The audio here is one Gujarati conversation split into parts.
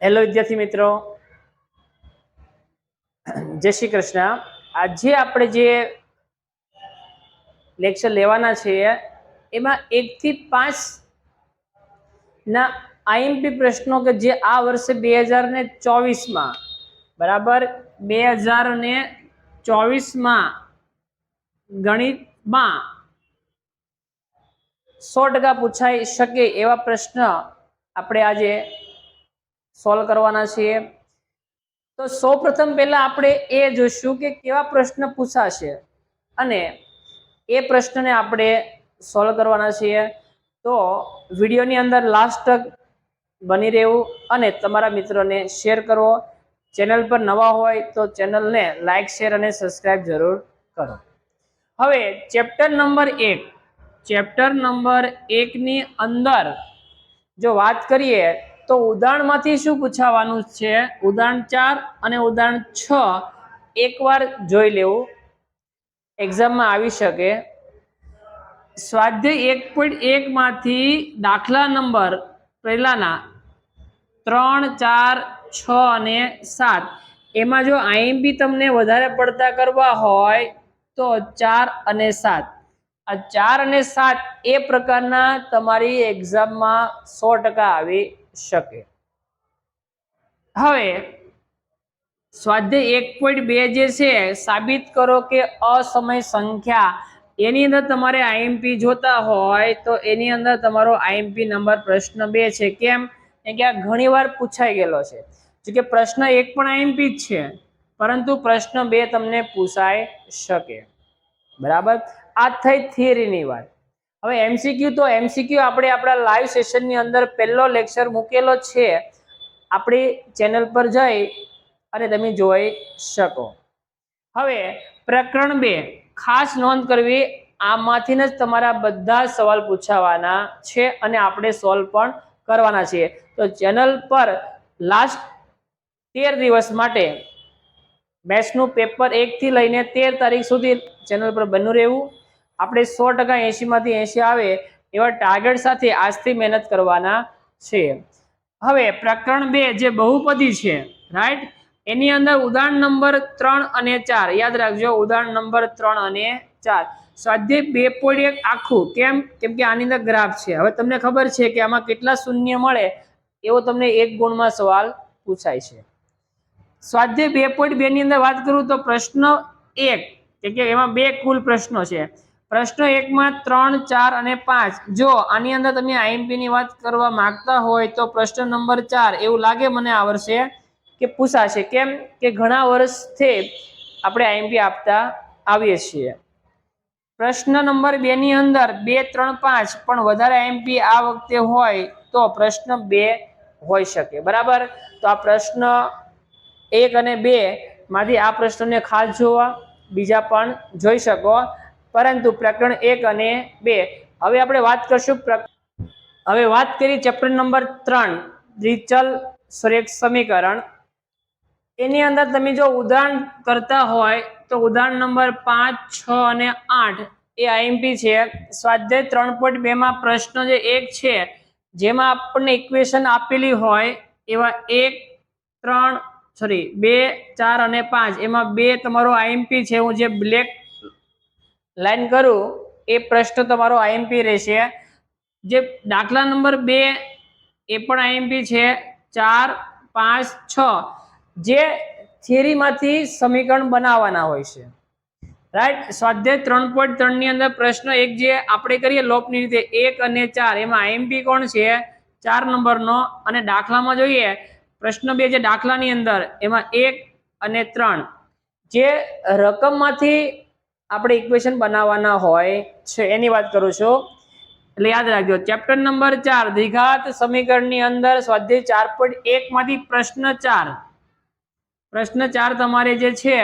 હેલો વિદ્યાર્થી મિત્રો, જય શ્રી કૃષ્ણ। આજે આપણે જે લેક્ચર લેવાના છે એમાં 1 થી 5 ના આઈએમપી પ્રશ્નો કે જે આ વર્ષે 2024 માં બરાબર 2024 માં ગણિતમાં 100% પૂછાઈ શકે એવા પ્રશ્ન આપણે આજે સોલ્વ કરવાના છીએ। તો સૌપ્રથમ પહેલા આપણે એ જોઈશું કે કેવા પ્રશ્ન પૂછાશે અને એ પ્રશ્નને આપણે સોલ્વ કરવાના છીએ। તો વિડીયોની અંદર લાસ્ટ તક બની રહેવું અને તમારા મિત્રોને શેર કરવો। ચેનલ પર નવા હોય તો ચેનલને લાઈક શેર અને સબસ્ક્રાઇબ જરૂર કરો। હવે ચેપ્ટર નંબર 1 ની અંદર જો વાત કરીએ તો ઉદાહરણમાંથી શું પૂછાવાનું છે, ઉદાહરણ 4 અને ઉદાહરણ 6 એકવાર જોઈ લેવું, એક્ઝામમાં આવી શકે। સ્વાધ્યાય 1.1 માંથી દાખલા નંબર પહેલાના 3, 4, 6 અને 7 એમાં જો આઈએમપી તમને વધારે પડતા કરવા હોય તો 4 અને 7 આ 4 અને 7 એ પ્રકારના તમારી એક્ઝામમાં 100% આવી શકે। હવે સ્વાધ્યાય 1.2 જે છે સાબિત કરો કે અસમય સંખ્યા એની અંદર તમારે આઈએમપી જોતા હોય તો એની અંદર તમારો આઈએમપી નંબર પ્રશ્ન 2 છે। કેમ કે આ ઘણીવાર પૂછાઈ ગયેલો છે, જો કે પ્રશ્ન 1 પણ આઈએમપી જ છે પરંતુ પ્રશ્ન 2 તમને પૂછાઈ શકે, બરાબર। આ થઈ થિયરીની વાત। હવે એમસીક્યુ તો એમસીક્યુ આપણે આપણા લાઈવ સેશનની અંદર પહેલો લેક્ચર મૂકેલો છે, આપણી ચેનલ પર જઈ અને તમે જોઈ શકો। હવે પ્રકરણ 2 ખાસ નોંધ કરવી, આમાંથી જ તમારા બધા સવાલ પૂછાવાના છે અને આપણે સોલ્વ પણ કરવાના છીએ। તો ચેનલ પર લાસ્ટ 13 દિવસ માટે મેથ્સનું પેપર 1 થી લઈને 13 તારીખ સુધી ચેનલ પર બન્યું રહેવું। આપણે 100% 80 માંથી 80 આવે એવા ટાર્ગેટ સાથે આજથી મહેનત કરવાના છે। હવે પ્રકરણ 2 જે બહુપદી છે, રાઈટ, એની અંદર ઉદાહરણ નંબર 3 અને 4 યાદ રાખજો, ઉદાહરણ નંબર 3 અને 4 સ્વાધ્યાય 2.1 આખું। કેમ કે આની અંદર ગ્રાફ છે। હવે તમને ખબર છે કે આમાં કેટલા શૂન્ય મળે એવો તમને 1 ગુણમાં સવાલ પૂછાય છે। સ્વાધ્યાય 2.2 ની અંદર વાત કરું તો પ્રશ્ન 1 કે એમાં 2 કુલ પ્રશ્નો છે। પ્રશ્ન 1 માં 3, 4 અને 5 જો આની અંદર તમે આઈએમપી ની વાત કરવા માંગતા હોય તો પ્રશ્ન નંબર 4 એવું લાગે મને આ વર્ષે કે પૂછાશે। કેમ કે ઘણા વર્ષથી આપણે આઈએમપી આપતા આવીએ છીએ। પ્રશ્ન નંબર 2 ની અંદર 2, 3, 5 પણ વધારે આઈએમપી આ વખતે હોય તો પ્રશ્ન 2 હોઈ શકે, બરાબર। તો આ પ્રશ્ન 1 અને 2 માંથી આ પ્રશ્નને ખાસ જોવા, બીજા પણ જોઈ શકો, પરંતુ પ્રકરણ 1 અને 2 હવે આપણે વાત કરશું। હવે વાત કરી ચેપ્ટર નંબર 3 દ્વિચલ સુરેખ સમીકરણ, એની અંદર તમે જો ઉદાહરણ કરતા હોય તો ઉદાહરણ નંબર 5, 6 અને 8 એ આઈએમપી છે। સ્વાધ્યાય 3.2 માં પ્રશ્ન જે 1 છે જેમાં આપણને ઇક્વેશન આપેલી હોય એવા 1, 3 2, 4 અને 5 એમાં 2 તમારો આઈએમપી છે। હું જે બ્લેક લાઈન કરું એ પ્રશ્ન તમારો આઈએમપી રહેશે। જે દાખલા નંબર 2 એ પણ આઈએમપી છે। 4, 5, 6 જે થિયરીમાંથી સમીકરણ બનાવવાના હોય છે, રાઈટ। સ્વાધ્યાય 3.3 ની અંદર પ્રશ્ન 1 જે આપણે કરીએ લોપની રીતે 1 અને 4 એમાં આઈએમપી કોણ છે, 4 નંબરનો। અને દાખલામાં જોઈએ પ્રશ્ન 2 જે દાખલાની અંદર એમાં 1 અને 3 જે રકમમાંથી આપણે ઇક્વેશન બનાવવાના હોય છે એની વાત કરું છું, એટલે યાદ રાખજો। ચેપ્ટર નંબર 4 દ્વિઘાત સમીકરણની અંદર સ્વાધ્યાય 4.1 માંથી પ્રશ્ન 4 તમારે જે છે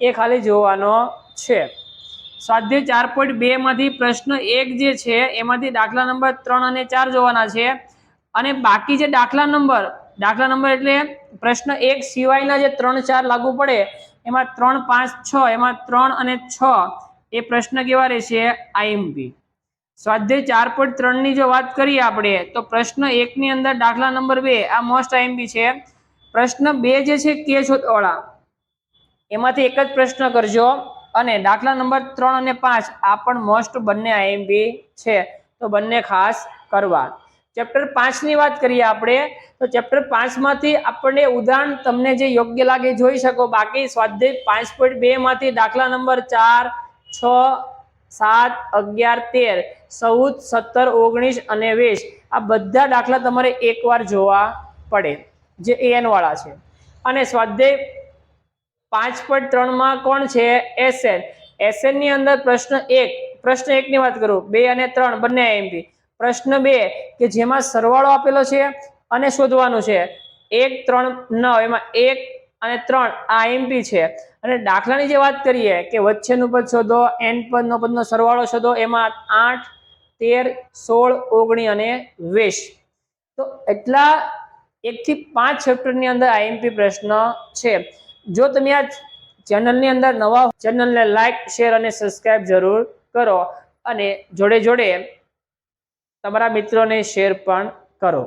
એ ખાલી જોવાનો છે। સ્વાધ્યાય 4.2 માંથી પ્રશ્ન 1 જે છે એમાંથી દાખલા નંબર 3 અને 4 જોવાના છે। અને બાકી જે દાખલા નંબર એટલે પ્રશ્ન 1 સિવાયના જે 3, 4 લાગુ પડે એમાં 3, 5, 6 એમાં 3 અને 6 એ પ્રશ્ન કેવા રહેશે, આઈએમપી। સ્વાધ્યાય 4.3 ની જો વાત કરીએ આપણે તો પ્રશ્ન 1 ની અંદર દાખલા નંબર 2 આ મોસ્ટ આઈએમપી છે। પ્રશ્ન 2 જે છે કે શોધવાળા એમાંથી એક જ પ્રશ્ન કરજો અને દાખલા નંબર 3 અને 5 આ પણ મોસ્ટ બંને આઈએમપી છે તો બંને ખાસ કરવા। ચેપ્ટર 5 ની વાત કરીએ આપણે તો ચેપ્ટર 5 માંથી આપણને ઉદાહરણ તમને જે યોગ્ય લાગે જોઈ શકો, બાકી સ્વાધ્યાય 5.2 માંથી દાખલા નંબર 4, 6, 7, 11, 13, 14, 17, 19 અને 20 આ બધા દાખલા તમારે એકવાર જોવા પડે જે એન વાળા છે। અને સ્વાધ્યાય 5.3 માં કોણ છે? એસએન। એસએન ની અંદર પ્રશ્ન 1 ની વાત કરું, 2 અને 3 બંને આઈએમપી। પ્રશ્ન 2 કે જેમાં સરવાળો આપેલો છે અને શોધવાનું છે 1, 3, 9 એમાં 1 અને 3 આઈએમપી છે। અને દાખલાની જે વાત કરીએ કે વચ્ચેનું પદ શોધો, એન પદનો પદનો સરવાળો શોધો એમાં 8, 13, 16, 19 અને 20 તો એટલા 1 થી 5 ચેપ્ટરની અંદર આઈએમપી પ્રશ્ન છે। જો તમે આ ચેનલની અંદર નવા ચેનલને લાઈક, શેર અને સબસ્ક્રાઇબ જરૂર કરો અને જોડે જોડે તમારા મિત્રોને શેર પણ કરો।